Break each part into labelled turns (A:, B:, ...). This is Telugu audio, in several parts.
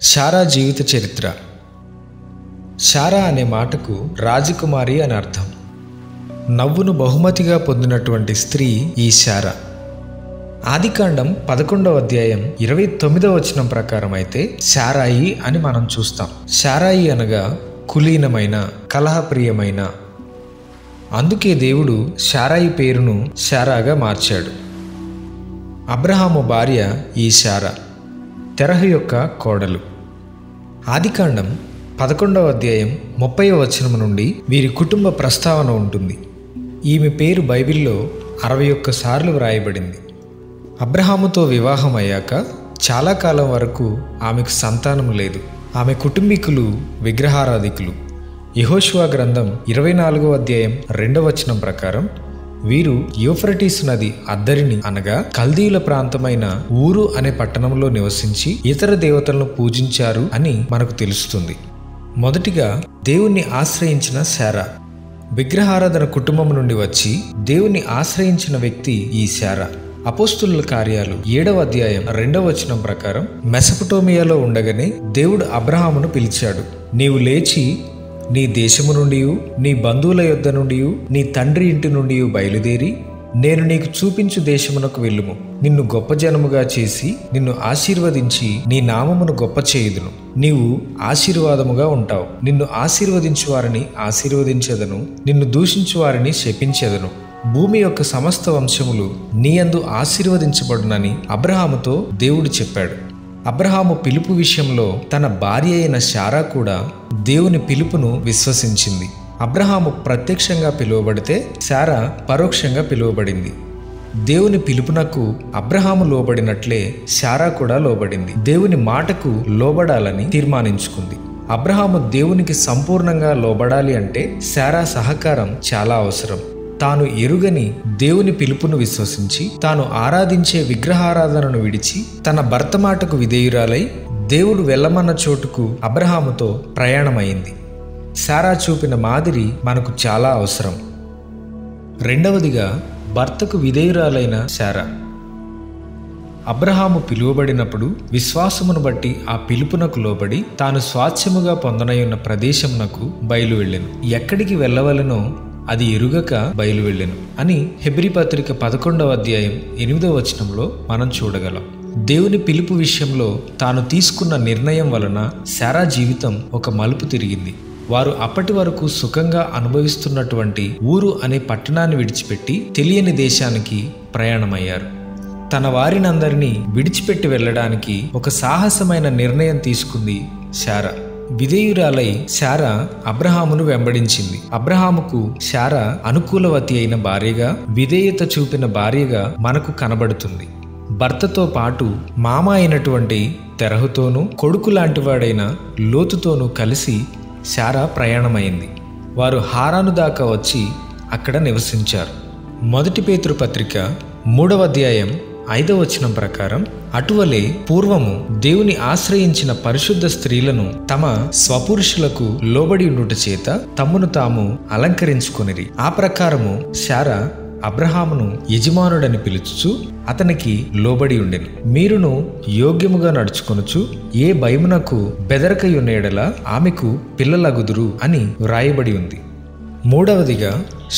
A: శారా జీవిత చరిత్ర. శారా అనే మాటకు రాజకుమారి అని అర్థం. నవ్వును బహుమతిగా పొందినటువంటి స్త్రీ ఈ శారా. ఆదికాండం 11వ అధ్యాయం 29వ వచనం ప్రకారం అయితే శారాయి అని మనం చూస్తాం. శారాయి అనగా కులీనమైన, కలహప్రియమైన. అందుకే దేవుడు శారాయి పేరును శారాగా మార్చాడు. అబ్రహాము భార్య ఈ శారా, తెరహు యొక్క కోడలు. ఆదికాండం 11వ అధ్యాయం 30వ వచనం నుండి వీరి కుటుంబ ప్రస్తావన ఉంటుంది. ఈమె పేరు బైబిల్లో 61 సార్లు వ్రాయబడింది. అబ్రహాముతో వివాహం అయ్యాక చాలా కాలం వరకు ఆమెకు సంతానం లేదు. ఆమె కుటుంబీకులు విగ్రహారాధికులు. యెహోషువ గ్రంథం 24వ అధ్యాయం 2వ వచనం ప్రకారం వీరు యూఫ్రటీస్ నది అద్దరిని అనగా కల్దీయుల ప్రాంతమైన ఊరు అనే పట్టణంలో నివసించి ఇతర దేవతలను పూజించారు అని మనకు తెలుస్తుంది. మొదటిగా దేవుణ్ణి ఆశ్రయించిన శారా. విగ్రహారాధన కుటుంబం నుండి వచ్చి దేవుణ్ణి ఆశ్రయించిన వ్యక్తి ఈ శారా. అపోస్తుల కార్యాలు 7వ అధ్యాయం 2వ వచనం ప్రకారం మెసొపొటేమియాలో ఉండగానే దేవుడు అబ్రహామును పిలిచాడు. నీవు లేచి నీ దేశము నుండి, నీ బంధువుల యొద్ద నుండి, నీ తండ్రి ఇంటి నుండి బయలుదేరి నేను నీకు చూపించు దేశమునకు వెళ్ళుము. నిన్ను గొప్ప జనముగా చేసి నిన్ను ఆశీర్వదించి నీ నామమును గొప్ప చేయుదును. నీవు ఆశీర్వాదముగా ఉంటావు. నిన్ను ఆశీర్వదించు వారిని ఆశీర్వదించెదను, నిన్ను దూషించు వారిని శపించెదను. భూమి యొక్క సమస్త వంశములు నీ యందు ఆశీర్వదించబడునని అబ్రహాముతో దేవుడు చెప్పాడు. అబ్రహాము పిలుపు విషయంలో తన భార్య అయిన శారా కూడా దేవుని పిలుపును విశ్వసించింది. అబ్రహాము ప్రత్యక్షంగా పిలువబడితే శారా పరోక్షంగా పిలువబడింది. దేవుని పిలుపునకు అబ్రహాము లోబడినట్లే శారా కూడా లోబడింది. దేవుని మాటకు లోబడాలని తీర్మానించుకుంది. అబ్రహాము దేవునికి సంపూర్ణంగా లోబడాలి అంటే శారా సహకారం చాలా అవసరం. తాను ఎరుగని దేవుని పిలుపును విశ్వసించి తాను ఆరాధించే విగ్రహారాధనను విడిచి తన భర్త మాటకు విధేయురాలై దేవుడు వెళ్ళమన్న చోటుకు అబ్రహాముతో ప్రయాణమైంది. శారా చూపిన మాదిరి మనకు చాలా అవసరం. రెండవదిగా భర్తకు విధేయురాలైన శారా. అబ్రహాము పిలువబడినప్పుడు విశ్వాసమును బట్టి ఆ పిలుపునకు లోబడి తాను స్వాస్థ్యముగా పొందనయున్న ప్రదేశమునకు బయలు వెళ్ళెను. ఎక్కడికి వెళ్ళవలనో అది ఎరుగక బయలు వెళ్ళెను అని హెబ్రీ పత్రిక 11వ అధ్యాయం 8వ వచనంలో మనం చూడగలం. దేవుని పిలుపు విషయంలో తాను తీసుకున్న నిర్ణయం వలన శారా జీవితం ఒక మలుపు తిరిగింది. వారు అప్పటి వరకు సుఖంగా అనుభవిస్తున్నటువంటి ఊరు అనే పట్టణాన్ని విడిచిపెట్టి తెలియని దేశానికి ప్రయాణమయ్యారు. తన వారినందరినీ విడిచిపెట్టి వెళ్ళడానికి ఒక సాహసమైన నిర్ణయం తీసుకుంది శారా. విధేయురాలై శారా అబ్రహామును వెంబడించింది. అబ్రహాముకు శారా అనుకూలవతి అయిన భార్యగా, విధేయత చూపిన భార్యగా మనకు కనబడుతుంది. భర్తతో పాటు మామ అయినటువంటి తెరహుతోనూ కొడుకు లాంటివాడైన లోతుతోనూ కలిసి శారా ప్రయాణమైంది. వారు హారాను దాకా వచ్చి అక్కడ నివసించారు. మొదటి పేతురు పత్రిక 3వ అధ్యాయం 5వ వచనం ప్రకారం అటువలే పూర్వము దేవుని ఆశ్రయించిన పరిశుద్ధ స్త్రీలను తమ స్వపురుషులకు లోబడి ఉండుట చేత తమ్మును తాము అలంకరించుకొనిరి. ఆ ప్రకారము శారా అబ్రహామును యజమానుడని పిలుచుచు అతనికి లోబడి ఉండెను. మీరును యోగ్యముగా నడుచుకొనుచు ఏ భయమునకు బెదరకయున్న ఎడల ఆమెకు పిల్లలగుదురు అని వ్రాయబడి ఉంది. మూడవదిగా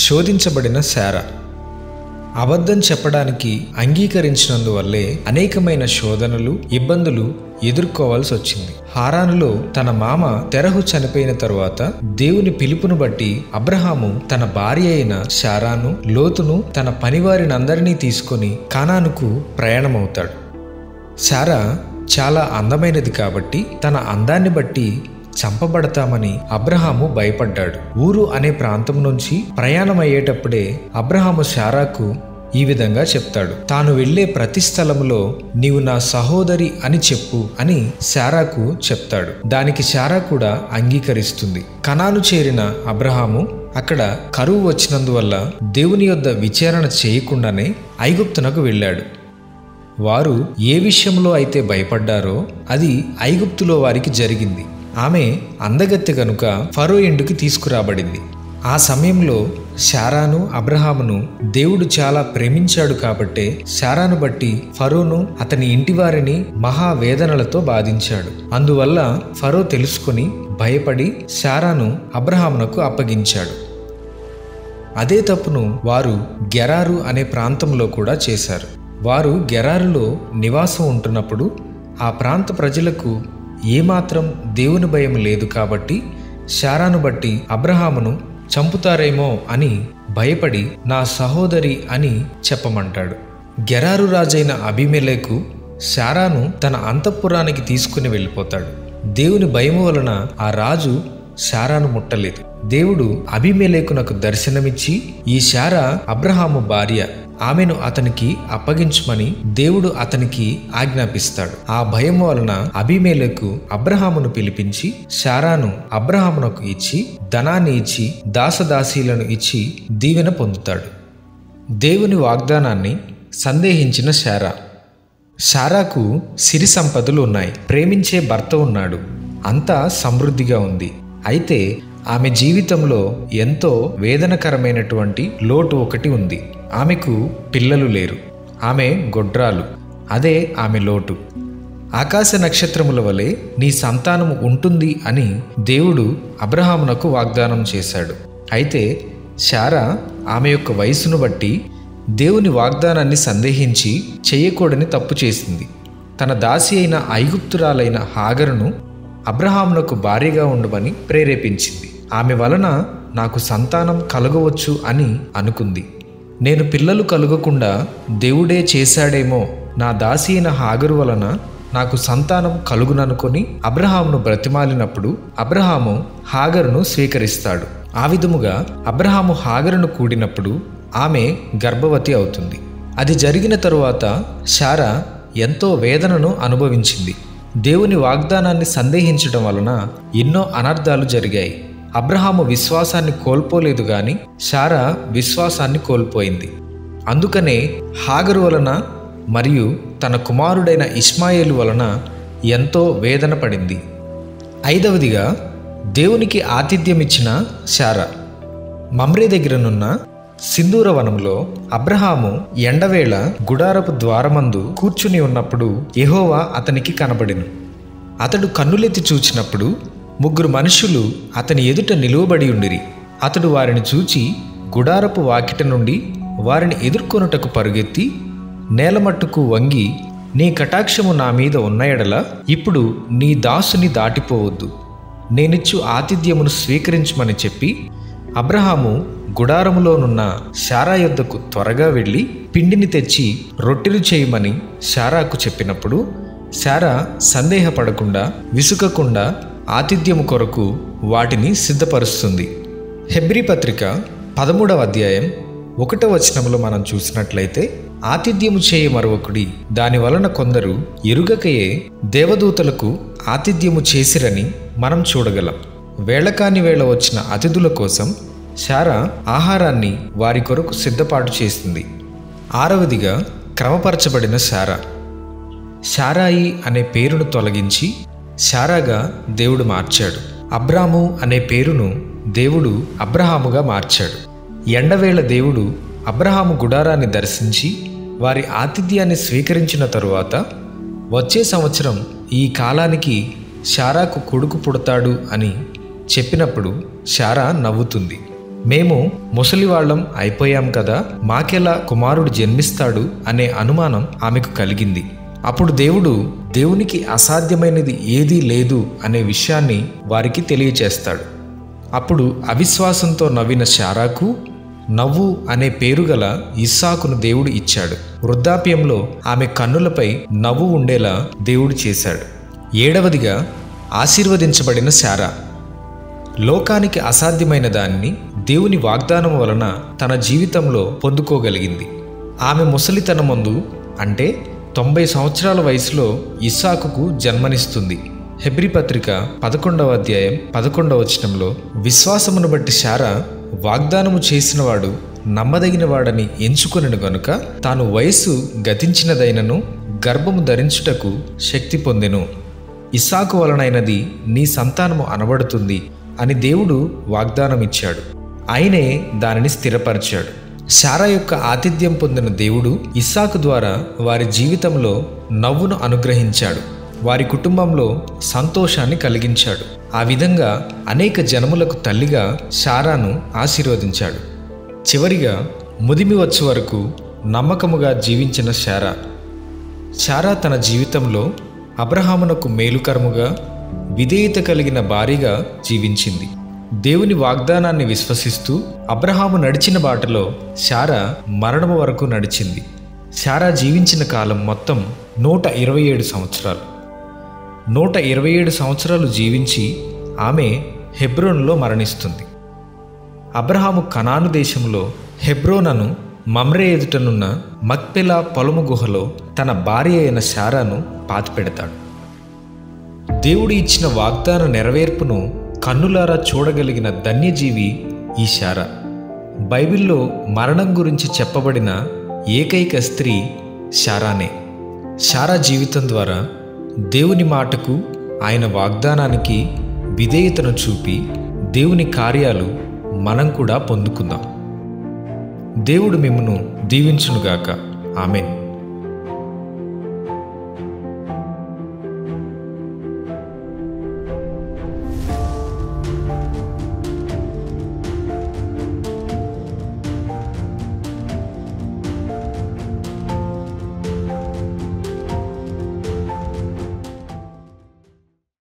A: శోధించబడిన శారా. అబద్ధం చెప్పడానికి అంగీకరించినందువల్లే అనేకమైన శోధనలు, ఇబ్బందులు ఎదుర్కోవాల్సి వచ్చింది. హారానులో తన మామ తెరహు చనిపోయిన తరువాత దేవుని పిలుపును బట్టి అబ్రహాము తన భార్య అయిన శారాను, లోతును, తన పనివారినందరినీ తీసుకొని కానానుకు ప్రయాణమవుతాడు. శారా చాలా అందమైనది కాబట్టి తన అందాన్ని బట్టి చంపబడతామని అబ్రహాము భయపడ్డాడు. ఊరు అనే ప్రాంతం నుంచి ప్రయాణం అయ్యేటప్పుడే అబ్రహాము శారాకు ఈ విధంగా చెప్తాడు. తాను వెళ్లే ప్రతి స్థలంలో నీవు నా సహోదరి అని చెప్పు అని శారాకు చెప్తాడు. దానికి శారా కూడా అంగీకరిస్తుంది. కనాను చేరిన అబ్రహాము అక్కడ కరువు వచ్చినందువల్ల దేవుని యొద్ద విచారణ చేయకుండానే ఐగుప్తునకు వెళ్ళాడు. వారు ఏ విషయంలో అయితే భయపడ్డారో అది ఐగుప్తులో వారికి జరిగింది. ఆమె అందగత్తె కనుక ఫరో ఇంటికి తీసుకురాబడింది. ఆ సమయంలో శారాను అబ్రహామును దేవుడు చాలా ప్రేమించాడు కాబట్టే శారాను బట్టి ఫరోను అతని ఇంటి వారిని మహావేదనలతో బాధించాడు. అందువల్ల ఫరో తెలుసుకుని భయపడి శారాను అబ్రహామునకు అప్పగించాడు. అదే తప్పును వారు గెరారు అనే ప్రాంతంలో కూడా చేశారు. వారు గెరారులో నివాసం ఉంటున్నప్పుడు ఆ ప్రాంత ప్రజలకు ఏమాత్రం దేవుని భయం లేదు కాబట్టి శారాను బట్టి అబ్రహామును చంపుతారేమో అని భయపడి నా సహోదరి అని చెప్పమంటాడు. గెరారు రాజైన అబీమెలెకు శారాను తన అంతఃపురానికి తీసుకుని వెళ్ళిపోతాడు. దేవుని భయము వలన ఆ రాజు శారాను ముట్టలేదు. దేవుడు అబీమెలెకునకు దర్శనమిచ్చి ఈ శారా అబ్రహాము భార్య, ఆమెను అతనికి అప్పగించమని దేవుడు అతనికి ఆజ్ఞాపిస్తాడు. ఆ భయం వలన అబీమెలెకు అబ్రహామును పిలిపించి శారాను అబ్రహామునకు ఇచ్చి ధనాన్ని ఇచ్చి దాసదాసీలను ఇచ్చి దీవెన పొందుతాడు. దేవుని వాగ్దానాన్ని సందేహించిన శారా. శారాకు సిరి సంపదలు ఉన్నాయి, ప్రేమించే భర్త ఉన్నాడు, అంతా సమృద్ధిగా ఉంది. అయితే ఆమె జీవితంలో ఎంతో వేదనకరమైనటువంటి లోటు ఒకటి ఉంది. ఆమెకు పిల్లలు లేరు, ఆమె గొడ్రాలు, అదే ఆమె లోటు. ఆకాశ నక్షత్రముల వలె నీ సంతానము ఉంటుంది అని దేవుడు అబ్రహామునకు వాగ్దానం చేశాడు. అయితే శారా ఆమె యొక్క వయసును బట్టి దేవుని వాగ్దానాన్ని సందేహించి చేయకూడని తప్పు చేసింది. తన దాసి అయిన ఐగుప్తురాలైన హాగరును అబ్రహామునకు భార్యగా ఉండమని ప్రేరేపించింది. ఆమె వలన నాకు సంతానం కలగవచ్చు అని అనుకుంది. నేను పిల్లలు కలుగకుండా దేవుడే చేశాడేమో, నా దాసి అయిన హాగరు వలన నాకు సంతానం కలుగుననుకొని అబ్రహామును బ్రతిమాలినప్పుడు అబ్రహాము హాగరును స్వీకరిస్తాడు. ఆ విధముగా అబ్రహాము హాగరును కూడినప్పుడు ఆమె గర్భవతి అవుతుంది. అది జరిగిన తరువాత శారా ఎంతో వేదనను అనుభవించింది. దేవుని వాగ్దానాన్ని సందేహించడం వలన ఎన్నో అనర్థాలు జరిగాయి. అబ్రహాము విశ్వాసాన్ని కోల్పోలేదు గాని శారా విశ్వాసాన్ని కోల్పోయింది. అందుకనే హాగరు వలన మరియు తన కుమారుడైన ఇష్మాయేలు వలన ఎంతో వేదన పడింది. 5వదిగా దేవునికి ఆతిథ్యం ఇచ్చిన శారా. మమ్రే దగ్గరనున్న సింధూర వనంలో అబ్రహాము ఎండవేళ గుడారపు ద్వారమందు కూర్చుని ఉన్నప్పుడు యెహోవా అతనికి కనబడెను. అతడు కన్నులెత్తి చూచినప్పుడు 3 మనుషులు అతని ఎదుట నిలువబడి ఉండిరి. అతడు వారిని చూచి గుడారపు వాకిట నుండి వారిని ఎదుర్కొనుటకు పరుగెత్తి నేలమట్టుకు వంగి, నీ కటాక్షము నా మీద ఉన్న ఎడల ఇప్పుడు నీ దాసుని దాటిపోవద్దు, నేనిచ్చు ఆతిథ్యమును స్వీకరించమని చెప్పి అబ్రహాము గుడారములోనున్న శారా యొద్దకు త్వరగా వెళ్ళి పిండిని తెచ్చి రొట్టెలు చేయమని శారాకు చెప్పినప్పుడు శారా సందేహపడకుండా విసుకకుండా ఆతిథ్యము కొరకు వాటిని సిద్ధపరుస్తుంది. హెబ్రీ పత్రిక 13వ అధ్యాయం 1వ వచనంలో మనం చూసినట్లయితే, ఆతిథ్యము చేయ మరొకడి, దాని వలన కొందరు ఎరుగకయే దేవదూతలకు ఆతిథ్యము చేసిరని మనం చూడగలం. వేళకాని వేళ వచ్చిన అతిథుల కోసం శారా ఆహారాన్ని వారి కొరకు సిద్ధపాటు చేసింది. 6వదిగా క్రమపరచబడిన శారా. శారాయి అనే పేరును తొలగించి శారాగా దేవుడు మార్చాడు. అబ్రాము అనే పేరును దేవుడు అబ్రహాముగా మార్చాడు. ఎండవేళ దేవుడు అబ్రహాము గుడారాన్ని దర్శించి వారి ఆతిథ్యాన్ని స్వీకరించిన తరువాత వచ్చే సంవత్సరం ఈ కాలానికి శారాకు కొడుకు పుడతాడు అని చెప్పినప్పుడు శారా నవ్వుతుంది. మేము ముసలివాళ్లం అయిపోయాం కదా, మాకెలా కుమారుడు జన్మిస్తాడు అనే అనుమానం ఆమెకు కలిగింది. అప్పుడు దేవుడు దేవునికి అసాధ్యమైనది ఏదీ లేదు అనే విషయాన్ని వారికి తెలియచేస్తాడు. అప్పుడు అవిశ్వాసంతో నవ్విన శారాకు నవ్వు అనే పేరు గల ఇస్సాకును దేవుడు ఇచ్చాడు. వృద్ధాప్యంలో ఆమె కన్నులపై నవ్వు ఉండేలా దేవుడు చేశాడు. 7వదిగా ఆశీర్వదించబడిన శారా. లోకానికి అసాధ్యమైన దాన్ని దేవుని వాగ్దానం వలన తన జీవితంలో పొందుకోగలిగింది. ఆమె ముసలితనమందు అంటే 90 సంవత్సరాల వయసులో ఇస్సాకుకు జన్మనిస్తుంది. హెబ్రీ పత్రిక 11వ అధ్యాయం 11వ వచనంలో, విశ్వాసమును బట్టి శారా వాగ్దానము చేసినవాడు నమ్మదగినవాడని ఎంచుకొనెను గనుక తాను వయస్సు గతించినదైనను గర్భము ధరించుటకు శక్తి పొందెను. ఇస్సాకు వలనైనది నీ సంతానము అనబడుతుంది అని దేవుడు వాగ్దానం ఇచ్చాడు. ఆయనే దానిని స్థిరపరిచాడు. శారా యొక్క ఆతిథ్యం పొందిన దేవుడు ఇస్సాకు ద్వారా వారి జీవితంలో నవ్వును అనుగ్రహించాడు. వారి కుటుంబంలో సంతోషాన్ని కలిగించాడు. ఆ విధంగా అనేక జనములకు తల్లిగా శారాను ఆశీర్వదించాడు. చివరిగా ముదిమి వచ్చే వరకు నమ్మకముగా జీవించిన శారా తన జీవితంలో అబ్రహామునకు మేలుకరముగా, విధేయత కలిగిన భార్యగా జీవించింది. దేవుని వాగ్దానాన్ని విశ్వసిస్తూ అబ్రహాము నడిచిన బాటలో శారా మరణము వరకు నడిచింది. శారా జీవించిన కాలం మొత్తం 127 సంవత్సరాలు. 127 సంవత్సరాలు జీవించి ఆమె హెబ్రోనులో మరణిస్తుంది. అబ్రహాము కనాను దేశంలో హెబ్రోనను మమ్రే ఎదుటనున్న మక్పెలా పొలము గుహలో తన భార్య అయిన శారాను పాతిపెడతాడు. దేవుడు ఇచ్చిన వాగ్దాన నెరవేర్పును కన్నులారా చూడగలిగిన ధన్యజీవి ఈ శారా. బైబిల్లో మరణం గురించి చెప్పబడిన ఏకైక స్త్రీ శారానే. శారా జీవితం ద్వారా దేవుని మాటకు, ఆయన వాగ్దానానికి విధేయతను చూపి దేవుని కార్యాలు మనం కూడా పొందుకుందాం. దేవుడు మిమ్మును దీవించునుగాక. ఆమేన్.